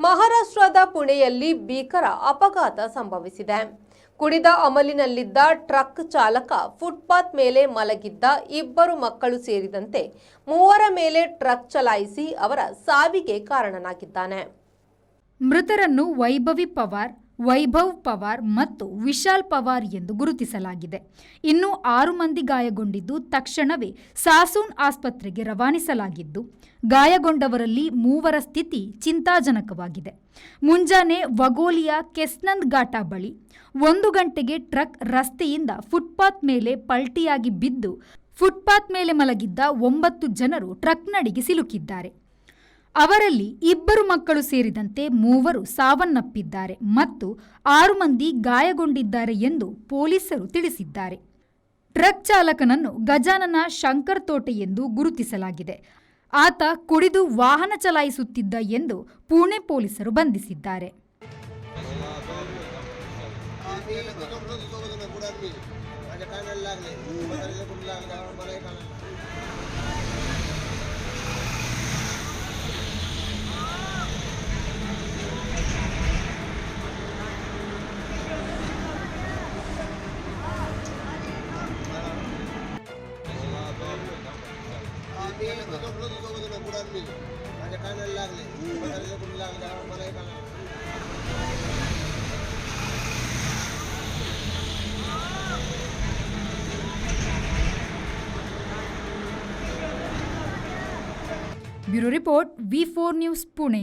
ಮಹಾರಾಷ್ಟ್ರದ ಪುಣೆಯಲ್ಲಿ ಭೀಕರ ಅಪಘಾತ ಸಂಭವಿಸಿದೆ. ಕುಡಿದ ಅಮಲಿನಲ್ಲಿದ್ದ ಟ್ರಕ್ ಚಾಲಕ ಫುಟ್ಪಾತ್ ಮೇಲೆ ಮಲಗಿದ್ದ ಇಬ್ಬರು ಮಕ್ಕಳು ಸೇರಿದಂತೆ ಮೂವರ ಮೇಲೆ ಟ್ರಕ್ ಚಲಾಯಿಸಿ ಅವರ ಸಾವಿಗೆ ಕಾರಣನಾಗಿದ್ದಾನೆ. ಮೃತರನ್ನು ವೈಭವ್ ಪವಾರ್ ಮತ್ತು ವಿಶಾಲ್ ಪವಾರ್ ಎಂದು ಗುರುತಿಸಲಾಗಿದೆ. ಇನ್ನು 6 ಮಂದಿ ಗಾಯಗೊಂಡಿದ್ದು ತಕ್ಷಣವೇ ಸಾಸೂನ್ ಆಸ್ಪತ್ರೆಗೆ ರವಾನಿಸಲಾಗಿದ್ದು, ಗಾಯಗೊಂಡವರಲ್ಲಿ 3 ಸ್ಥಿತಿ ಚಿಂತಾಜನಕವಾಗಿದೆ. ಮುಂಜಾನೆ ವಗೋಲಿಯಾ ಕೆಸ್ನಂದ್ ಘಾಟ ಬಳಿ 1 ಗಂಟೆಗೆ ಟ್ರಕ್ ರಸ್ತೆಯಿಂದ ಫುಟ್ಪಾತ್ ಮೇಲೆ ಪಲ್ಟಿಯಾಗಿ ಬಿದ್ದು ಫುಟ್ಪಾತ್ ಮೇಲೆ ಮಲಗಿದ್ದ 9 ಜನರು ಟ್ರಕ್ನಡಿಗೆ ಸಿಲುಕಿದ್ದಾರೆ. ಅವರಲ್ಲಿ 2 ಮಕ್ಕಳು ಸೇರಿದಂತೆ 3 ಸಾವನ್ನಪ್ಪಿದ್ದಾರೆ ಮತ್ತು 6 ಮಂದಿ ಗಾಯಗೊಂಡಿದ್ದಾರೆ ಎಂದು ಪೊಲೀಸರು ತಿಳಿಸಿದ್ದಾರೆ. ಟ್ರಕ್ ಚಾಲಕನನ್ನು ಗಜಾನನ ಶಂಕರ್ ತೋಟೆ ಎಂದು ಗುರುತಿಸಲಾಗಿದೆ. ಆತ ಕುಡಿದು ವಾಹನ ಚಲಾಯಿಸುತ್ತಿದ್ದ ಎಂದು ಪುಣೆ ಪೊಲೀಸರು ಬಂಧಿಸಿದ್ದಾರೆ. Bureau report V4 news Pune.